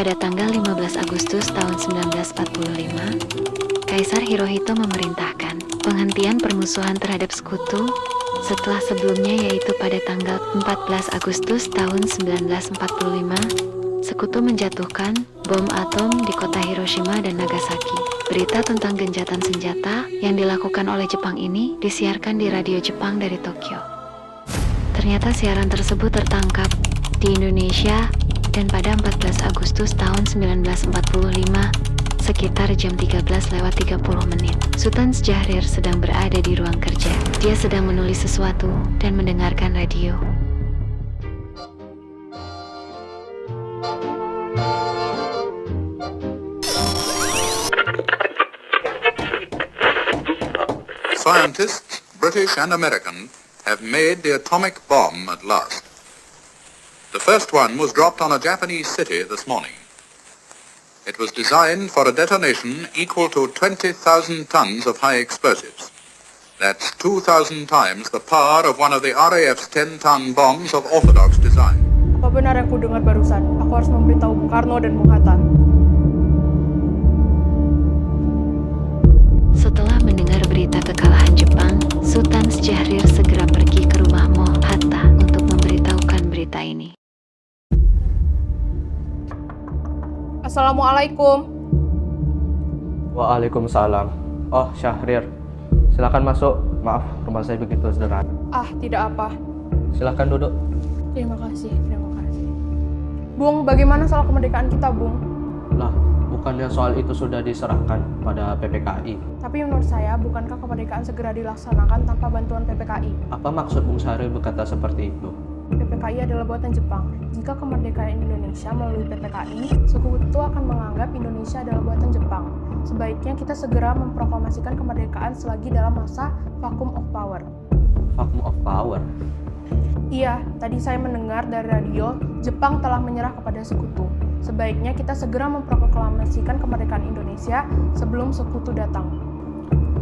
Pada tanggal 15 Agustus tahun 1945, Kaisar Hirohito memerintahkan penghentian permusuhan terhadap sekutu setelah sebelumnya, yaitu pada tanggal 14 Agustus tahun 1945, sekutu menjatuhkan bom atom di kota Hiroshima dan Nagasaki. Berita tentang gencatan senjata yang dilakukan oleh Jepang ini disiarkan di radio Jepang dari Tokyo. Ternyata siaran tersebut tertangkap di Indonesia dan pada 14 Agustus tahun 1945, sekitar jam 13:30, Sultan Syahrir sedang berada di ruang kerja. Dia sedang menulis sesuatu dan mendengarkan radio. Scientists, British and American, have made the atomic bomb at last. The first one was dropped on a Japanese city this morning. It was designed for a detonation equal to 20,000 tons of high explosives. That's 2,000 times the power of one of the RAF's 10-ton bombs of orthodox design. Apa benar yang ku dengar barusan? Aku harus memberitahu Bung Karno dan Bung Hatta. Setelah mendengar berita kekalahan Jepang, Sultan Syahrir segera pergi ke rumah Mo Hatta untuk memberitahukan berita ini. Assalamualaikum. Waalaikumsalam. Oh, Syahrir. Silakan masuk. Maaf, rumah saya begitu sederhana. Tidak apa. Silakan duduk. Terima kasih. Bung, bagaimana soal kemerdekaan kita, Bung? Lah, bukannya soal itu sudah diserahkan pada PPKI? Tapi menurut saya, bukankah kemerdekaan segera dilaksanakan tanpa bantuan PPKI? Apa maksud Bung Syahrir berkata seperti itu? PPKI adalah buatan Jepang. Jika kemerdekaan Indonesia melalui PPKI, sekutu akan menganggap Indonesia adalah buatan Jepang. Sebaiknya kita segera memproklamasikan kemerdekaan selagi dalam masa vacuum of power. Vacuum of power? Iya, tadi saya mendengar dari radio, Jepang telah menyerah kepada sekutu. Sebaiknya kita segera memproklamasikan kemerdekaan Indonesia sebelum sekutu datang.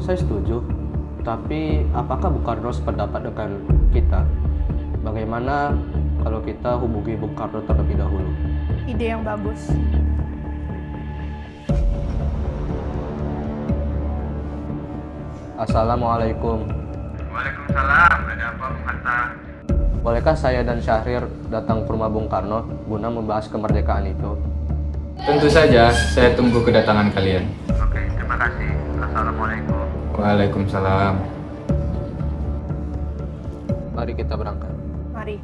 Saya setuju. Tapi apakah Bung Karno sependapat dengan kita? Bagaimana kalau kita hubungi Bung Karno terlebih dahulu? Ide yang bagus. Assalamualaikum. Waalaikumsalam. Ada apa, Bung Hatta? Bolehkah saya dan Syahrir datang ke rumah Bung Karno guna membahas kemerdekaan itu? Tentu saja, saya tunggu kedatangan kalian. Oke, terima kasih. Assalamualaikum. Waalaikumsalam. Mari kita berangkat. Mari.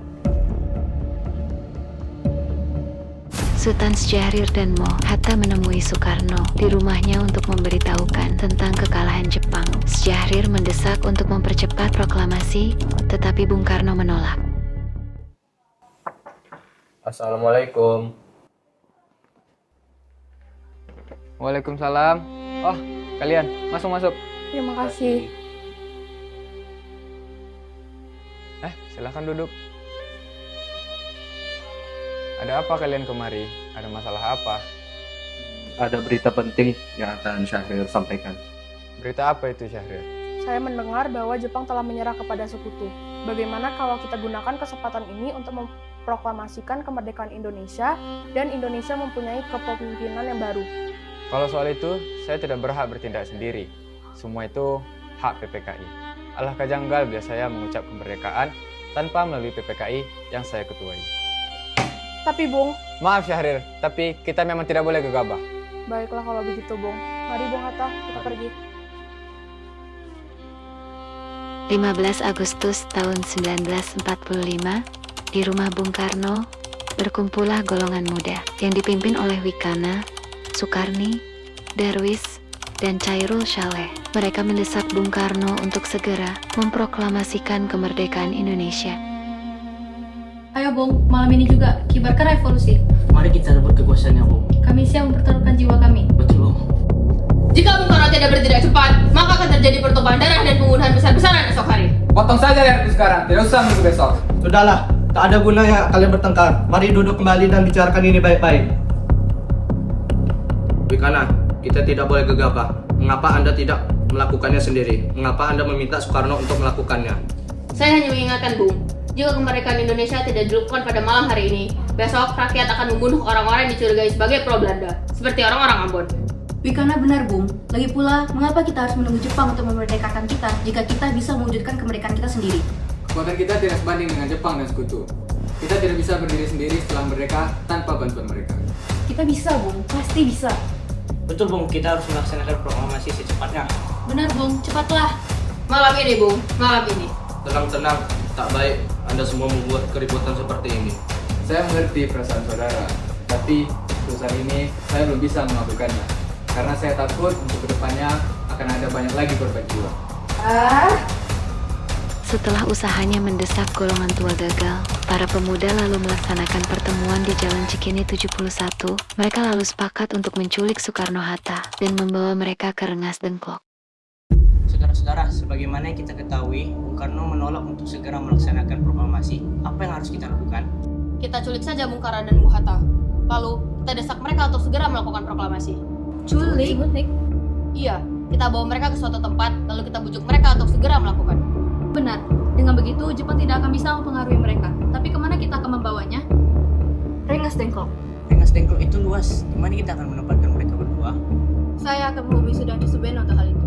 Sultan Syahrir dan Mo Hatta menemui Soekarno di rumahnya untuk memberitahukan tentang kekalahan Jepang. Syahrir mendesak untuk mempercepat proklamasi, tetapi Bung Karno menolak. Assalamualaikum. Waalaikumsalam. Oh, kalian masuk. Terima kasih. Silakan duduk. Ada apa kalian kemari? Ada masalah apa? Ada berita penting yang akan Syahrir sampaikan. Berita apa itu, Syahrir? Saya mendengar bahwa Jepang telah menyerah kepada sekutu. Bagaimana kalau kita gunakan kesempatan ini untuk memproklamasikan kemerdekaan Indonesia dan Indonesia mempunyai kepemimpinan yang baru? Kalau soal itu, saya tidak berhak bertindak sendiri. Semua itu hak PPKI. Alangkah janggal bila saya mengucap kemerdekaan tanpa melalui PPKI yang saya ketuai. Tapi Bung, Maaf Syahrir, tapi kita memang tidak boleh gegabah. baiklah kalau begitu Bung. Mari Bung Hatta, kita pergi. 15 Agustus tahun 1945, di rumah Bung Karno, berkumpullah golongan muda yang dipimpin oleh Wikana, Sukarni, Darwis, dan Chairul Saleh. Mereka mendesak Bung Karno untuk segera memproklamasikan kemerdekaan Indonesia. Ayo Bung, malam ini juga kibarkan revolusi. Mari kita rebut kekuasaannya, Bung. Kami siap mempertaruhkan jiwa kami. Betul, Bung. Jika Bung Karno tidak bertindak cepat, maka akan terjadi pertumpahan darah dan pembunuhan besar-besaran esok hari. Potong saja leher itu sekarang, tidak usah menunggu besok. Sudahlah, tak ada gunanya kalian bertengkar. Mari duduk kembali dan bicarakan ini baik-baik. Wikana, kita tidak boleh gegabah. Mengapa Anda tidak melakukannya sendiri? Mengapa Anda meminta Soekarno untuk melakukannya? Saya hanya mengingatkan Bung, Jika kemerdekaan Indonesia tidak dilakukan pada malam hari ini, besok rakyat akan membunuh orang-orang yang dicurigai sebagai pro-Belanda, seperti orang-orang Ambon. Wikana benar, Bung. Lagi pula, mengapa kita harus menunggu Jepang untuk memerdekakan kita jika kita bisa mewujudkan kemerdekaan kita sendiri? Kekuatan kita tidak sebanding dengan Jepang dan sekutu. Kita tidak bisa berdiri sendiri setelah merdeka tanpa bantuan mereka. Kita bisa, Bung. Pasti bisa. Betul Bung, kita harus melaksanakan proklamasi secepatnya. Benar, Bung. Cepatlah. Malam ini, Bung. Malam ini. Tenang, tak baik Anda semua membuat keributan seperti ini. Saya mengerti perasaan saudara, tapi untuk saat ini saya belum bisa melakukannya. Karena saya takut untuk kedepannya akan ada banyak lagi korban jiwa. Setelah usahanya mendesak golongan tua gagal, para pemuda lalu melaksanakan pertemuan di Jalan Cikini 71. Mereka lalu sepakat untuk menculik Soekarno-Hatta dan membawa mereka ke Rengas Dengklok. Saudara-saudara, sebagaimana yang kita ketahui, Bung Karno menolak untuk segera melaksanakan proklamasi. Apa yang harus kita lakukan? Kita culik saja Bung Karno dan Bung Hatta. Lalu, kita desak mereka untuk segera melakukan proklamasi. Culik? Iya, kita bawa mereka ke suatu tempat, lalu kita bujuk mereka untuk segera melakukan. Benar. Dengan begitu, Jepang tidak akan bisa mempengaruhi mereka. Tapi kemana kita akan membawanya? Rengas Dengklok. Rengas Dengklok itu luas. Di mana kita akan menempatkan mereka berdua? Saya akan menghubungi Sudanti Subeno untuk hal itu.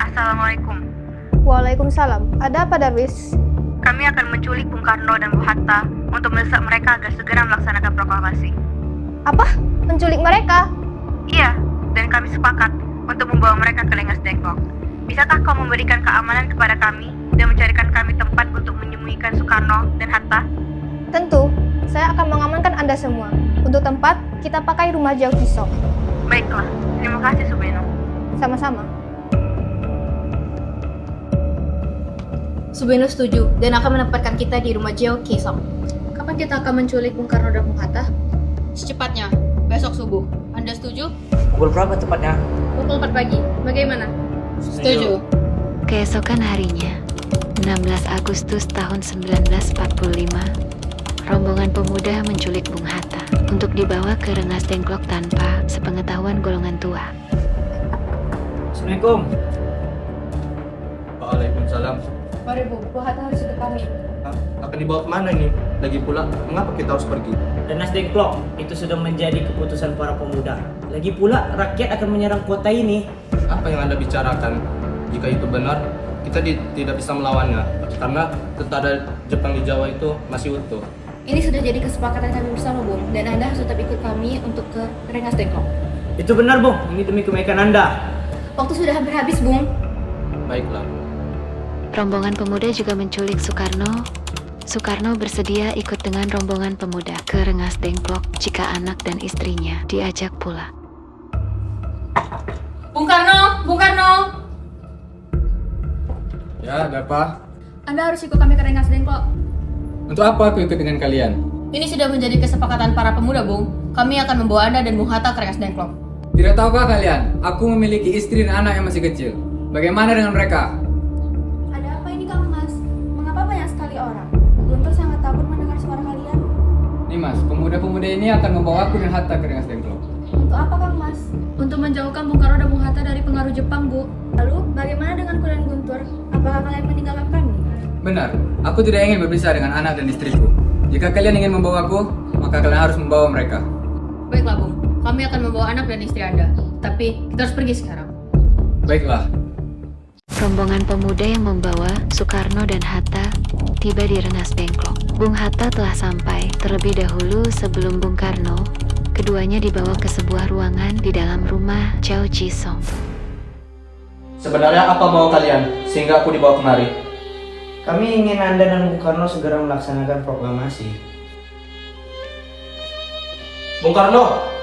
Assalamualaikum. Waalaikumsalam. Ada apa, Darwis? Kami akan menculik Bung Karno dan Bung Hatta untuk mendesak mereka agar segera melaksanakan proklamasi. Apa? Menculik mereka? Iya, dan kami sepakat untuk membawa mereka ke Rengas Dengklok. Bisakah kau memberikan keamanan kepada kami dan mencarikan kami tempat untuk menyembunyikan Soekarno dan Hatta? Tentu. Saya akan mengamankan Anda semua. Untuk tempat, kita pakai rumah jauh Kisok. Baiklah, terima kasih Subeno. Sama-sama. Subeno setuju dan akan menempatkan kita di rumah Jeo Kesong. Kapan kita akan menculik Bung Karno dan Bung Hatta? Secepatnya, besok subuh. Anda setuju? Pukul berapa tepatnya? Pukul 4 pagi. Bagaimana? Setuju. Keesokan harinya, 16 Agustus tahun 1945, rombongan pemuda menculik Bung Hatta untuk dibawa ke Rengas Dengklok tanpa sepengetahuan golongan tua. Assalamualaikum. Waalaikumsalam. Mari, Bu. Bung Hatta harus ikut kami. Akan dibawa kemana ini? Lagi pula, mengapa kita harus pergi? Rengas Dengklok itu sudah menjadi keputusan para pemuda. Lagi pula rakyat akan menyerang kota ini. Apa yang Anda bicarakan? Jika itu benar, kita tidak bisa melawannya. Karena tentara Jepang di Jawa itu masih utuh. Ini sudah jadi kesepakatan kami bersama, Bung. Dan Anda harus tetap ikut kami untuk ke Rengas Dengklok. Itu benar, Bung. Ini demi kebaikan Anda. Waktu sudah hampir habis, Bung. Baiklah. Rombongan pemuda juga menculik Soekarno. Soekarno bersedia ikut dengan rombongan pemuda ke Rengas Dengklok jika anak dan istrinya diajak pula. Bung Karno! Bung Karno! Ya, ada apa? Anda harus ikut kami ke Rengas Dengklok. Untuk apa aku ikut dengan kalian? Ini sudah menjadi kesepakatan para pemuda, Bung. Kami akan membawa Anda dan Bung Hatta ke Rengas Dengklok. Tidak tahukah kalian, aku memiliki istri dan anak yang masih kecil. Bagaimana dengan mereka? Ada apa ini, Kang Mas? Mengapa banyak sekali orang? Guntur sangat takut mendengar suara kalian. Nimas, pemuda-pemuda ini akan membawa aku dan Hatta ke Rengas Dengklok. Untuk apa, Kang Mas? Untuk menjauhkan Bung Karno dan Bung Hatta dari pengaruh Jepang, Bu. Lalu, bagaimana dengan kalian Guntur? Apakah kalian meninggalkan kami? Benar, aku tidak ingin berpisah dengan anak dan istriku. Jika kalian ingin membawaku, maka kalian harus membawa mereka. Baiklah, Bung. Kami akan membawa anak dan istri Anda. Tapi, kita harus pergi sekarang. Baiklah. Rombongan pemuda yang membawa Soekarno dan Hatta tiba di Rengas Dengklok. Bung Hatta telah sampai terlebih dahulu sebelum Bung Karno. Keduanya dibawa ke sebuah ruangan di dalam rumah Chao Chi-song. Sebenarnya apa mau kalian sehingga aku dibawa kemari? Kami ingin Anda dan Bung Karno segera melaksanakan proklamasi. Bung Karno!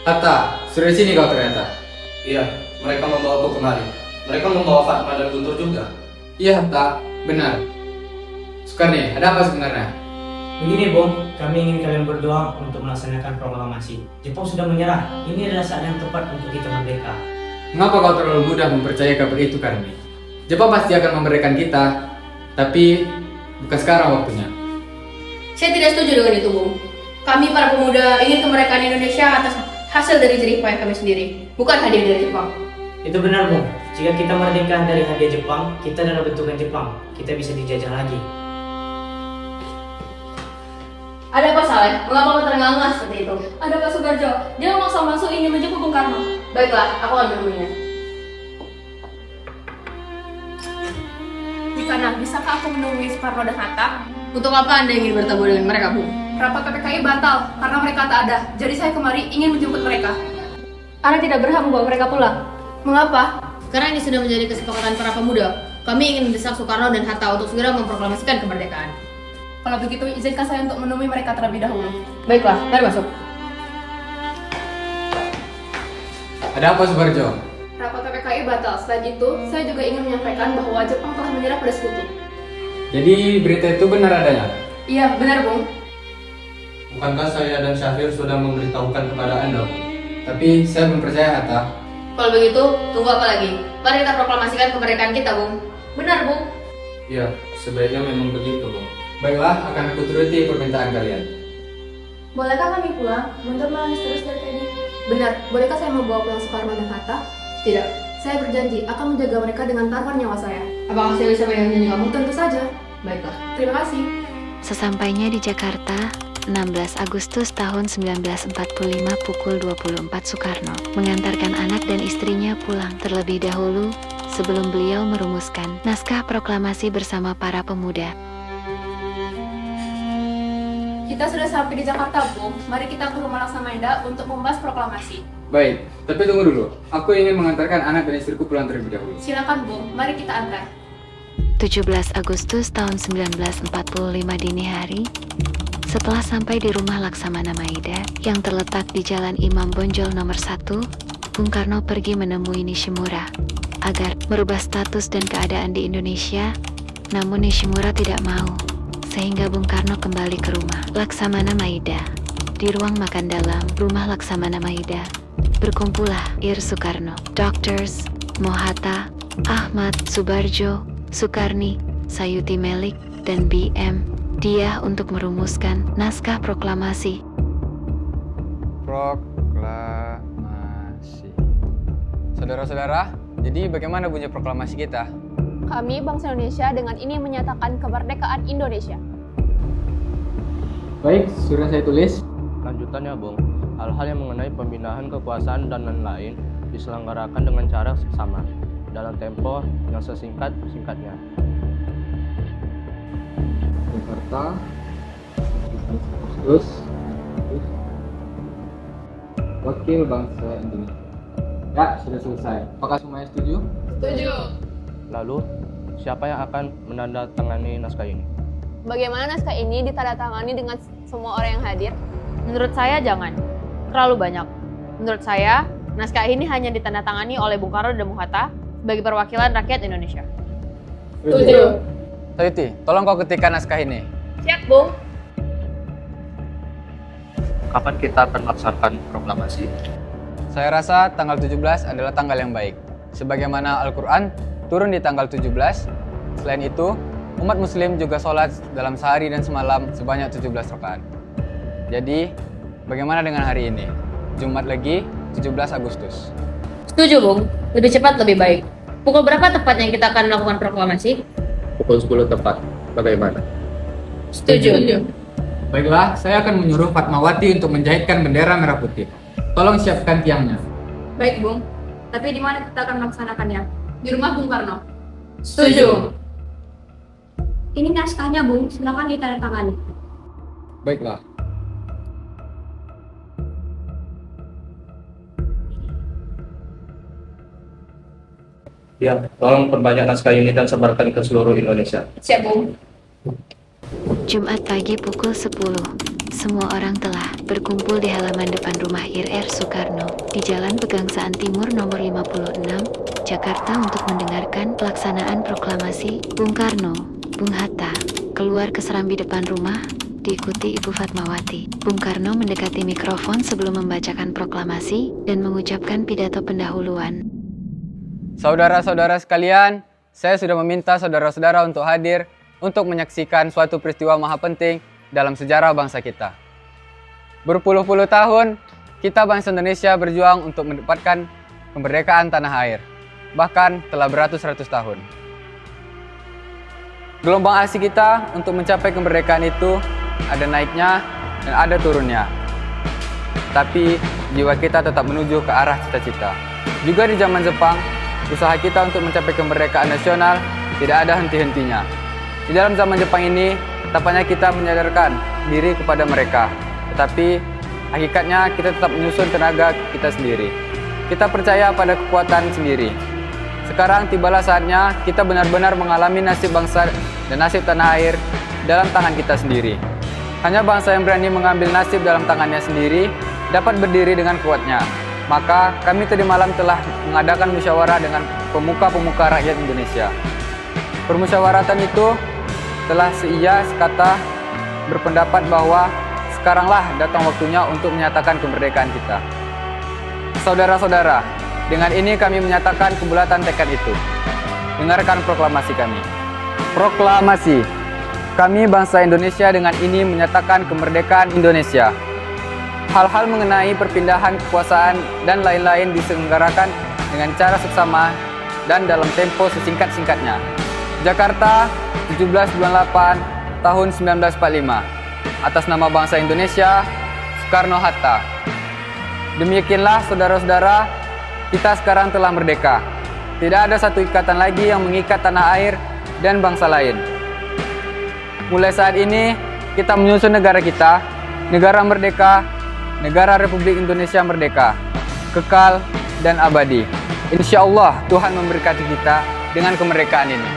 Hatta, sudah di sini kau ternyata. Iya, mereka membawa aku kemari. Mereka membawa Fatma dan Guntur juga. Iya, Hatta, benar. Soekarno, ada apa sebenarnya? Begini, Bung. Kami ingin kalian berdoa untuk melaksanakan proklamasi. Jepang sudah menyerah. Ini adalah saat yang tepat untuk kita merdeka. Mengapa kau terlalu mudah mempercayai kabar itu, Karni? Jepang pasti akan memerdekakan kita, tapi bukan sekarang waktunya. Saya tidak setuju dengan itu, Bung. Kami para pemuda ingin kemerdekaan Indonesia atas hasil dari jerih payah kami sendiri, bukan hadiah dari Jepang. Itu benar, Bung. Jika kita merdeka dari hadiah Jepang, kita dalam bentukan Jepang. Kita bisa dijajah lagi. Ada apa Saleh? Mengapa kau terengah-engah seperti itu? Ada Pak Subarjo, dia memaksa-maksa ingin menjemput Bung Karno. Baiklah, aku akan menemuinya. Gimana, bisakah aku menemui Soekarno dan Hatta? Untuk apa Anda ingin bertemu dengan mereka, Bung? Rapat PPKI batal karena mereka tak ada. Jadi saya kemari ingin menjemput mereka. Anda tidak berhak membawa mereka pulang. Mengapa? Karena ini sudah menjadi kesepakatan para pemuda. Kami ingin mendesak Soekarno dan Hatta untuk segera memproklamasikan kemerdekaan. Kalau begitu, izinkan saya untuk menemui mereka terlebih dahulu. Baiklah, mari masuk. Ada apa Subarjo? Rapat PPKI batal. Selain itu, saya juga ingin menyampaikan bahwa Jepang telah menyerah pada sekutu. Jadi berita itu benar adanya? Iya, benar, Bung. Bukankah saya dan Syahrir sudah memberitahukan kepada Anda, Bung? Tapi saya belum percaya Hatta. Kalau begitu, tunggu apa lagi? Mari kita proklamasikan kemerdekaan kita, Bung. Benar, Bung. Iya, sebaiknya memang begitu, Bung. Baiklah, akan aku turuti permintaan kalian. Bolehkah kami pulang? Guntur menangis terus dari tadi. Benar, bolehkah saya membawa pulang Soekarno dan Hatta? Tidak. Saya berjanji akan menjaga mereka dengan taruhan nyawa saya. Apakah saya bisa pegang janji kamu? Tentu saja. Baiklah. Terima kasih. Sesampainya di Jakarta, 16 Agustus tahun 1945 pukul 24 Soekarno mengantarkan anak dan istrinya pulang terlebih dahulu sebelum beliau merumuskan naskah proklamasi bersama para pemuda. Kita sudah sampai di Jakarta, Bung. Mari kita ke rumah Laksamana untuk membahas proklamasi. Baik, tapi tunggu dulu. Aku ingin mengantarkan anak dan istriku pulang terlebih dahulu. Silakan, Bung. Mari kita antar. 17 Agustus tahun 1945 dini hari, setelah sampai di rumah Laksamana Maida yang terletak di Jalan Imam Bonjol nomor 1, Bung Karno pergi menemui Nishimura agar merubah status dan keadaan di Indonesia, namun Nishimura tidak mau, sehingga Bung Karno kembali ke rumah Laksamana Maida. Di ruang makan dalam rumah Laksamana Maida, berkumpullah Ir Soekarno, Doctors, Mohatta, Ahmad, Subarjo, Sukarni, Sayuti Melik, dan BM Dia untuk merumuskan naskah proklamasi. Proklamasi. Saudara-saudara, jadi bagaimana bunyi proklamasi kita? Kami, bangsa Indonesia, dengan ini menyatakan kemerdekaan Indonesia. Baik, sudah saya tulis. Lanjutannya, Bung, hal-hal yang mengenai pemindahan kekuasaan dan lain-lain diselenggarakan dengan cara sama dalam tempo yang sesingkat-singkatnya. Jakarta, Agustus, Wakil Bangsa Indonesia. Ya, sudah selesai. Apakah semuanya setuju? Setuju. Lalu, siapa yang akan menandatangani naskah ini? Bagaimana naskah ini ditandatangani dengan semua orang yang hadir? Menurut saya jangan. Terlalu banyak. Menurut saya, naskah ini hanya ditandatangani oleh Bung Karno dan Bung Hatta sebagai perwakilan rakyat Indonesia. Setuju. Sayuti, tolong kau ketikkan naskah ini. Siap, Bung. Kapan kita akan melaksanakan proklamasi? Saya rasa tanggal 17 adalah tanggal yang baik. Sebagaimana Al-Quran turun di tanggal 17. Selain itu, umat muslim juga sholat dalam sehari dan semalam sebanyak 17 rakaat. Jadi, bagaimana dengan hari ini? Jumat lagi, 17 Agustus. Setuju, Bung. Lebih cepat, lebih baik. Pukul berapa tepatnya kita akan melakukan proklamasi? Pukul 10 tepat. Bagaimana? Setuju. Baiklah, saya akan menyuruh Fatmawati untuk menjahitkan bendera merah putih. Tolong siapkan tiangnya. Baik, Bung. Tapi di mana kita akan melaksanakannya? Di rumah Bung Karno. Setuju. Ini naskahnya, Bung. Silakan ditandatangani. Baiklah. Ya, tolong perbanyak naskah ini dan sebarkan ke seluruh Indonesia. Siap, Bung. Jumat pagi pukul 10, semua orang telah berkumpul di halaman depan rumah Ir Soekarno di Jalan Pegangsaan Timur nomor 56, Jakarta untuk mendengarkan pelaksanaan proklamasi. Bung Karno, Bung Hatta keluar ke serambi depan rumah, diikuti Ibu Fatmawati. Bung Karno mendekati mikrofon sebelum membacakan proklamasi dan mengucapkan pidato pendahuluan. Saudara-saudara sekalian, saya sudah meminta saudara-saudara untuk hadir untuk menyaksikan suatu peristiwa maha penting dalam sejarah bangsa kita. Berpuluh-puluh tahun, kita bangsa Indonesia berjuang untuk mendapatkan kemerdekaan tanah air, bahkan telah beratus-ratus tahun. Gelombang aksi kita untuk mencapai kemerdekaan itu ada naiknya dan ada turunnya. Tapi jiwa kita tetap menuju ke arah cita-cita. Juga di zaman Jepang, usaha kita untuk mencapai kemerdekaan nasional tidak ada henti-hentinya. Di dalam zaman Jepang ini, tampaknya kita menyadarkan diri kepada mereka, tetapi hakikatnya kita tetap menyusun tenaga kita sendiri. Kita percaya pada kekuatan sendiri. Sekarang tibalah saatnya kita benar-benar mengalami nasib bangsa dan nasib tanah air dalam tangan kita sendiri. Hanya bangsa yang berani mengambil nasib dalam tangannya sendiri dapat berdiri dengan kuatnya. Maka kami tadi malam telah mengadakan musyawarah dengan pemuka-pemuka rakyat Indonesia. Permusyawaratan itu telah seia sekata berpendapat bahwa sekaranglah datang waktunya untuk menyatakan kemerdekaan kita. Saudara-saudara, dengan ini kami menyatakan kebulatan tekad itu. Dengarkan proklamasi kami. Proklamasi. Kami bangsa Indonesia dengan ini menyatakan kemerdekaan Indonesia. Hal-hal mengenai perpindahan kekuasaan dan lain-lain diselenggarakan dengan cara seksama dan dalam tempo sesingkat-singkatnya. Jakarta, 17 bulan 8 tahun 1945. Atas nama bangsa Indonesia, Soekarno-Hatta. Demikianlah saudara-saudara, kita sekarang telah merdeka. Tidak ada satu ikatan lagi yang mengikat tanah air dan bangsa lain. Mulai saat ini, kita menyusun negara kita, negara merdeka, negara Republik Indonesia merdeka, kekal dan abadi. Insya Allah Tuhan memberkati kita dengan kemerdekaan ini.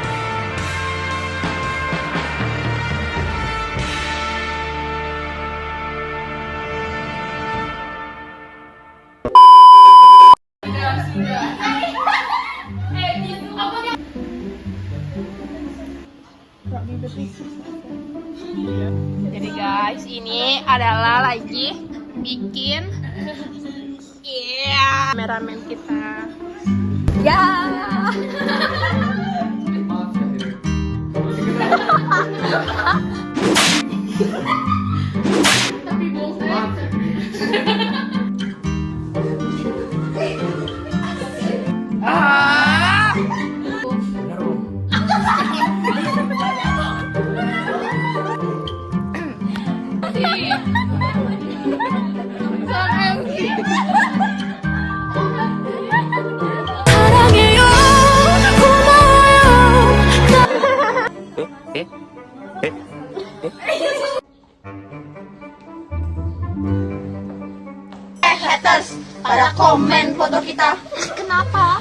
Jadi guys, ini adalah lagi bikin kameramen kita. Ya. Tapi bosan. Haters pada komen foto kita. Kenapa?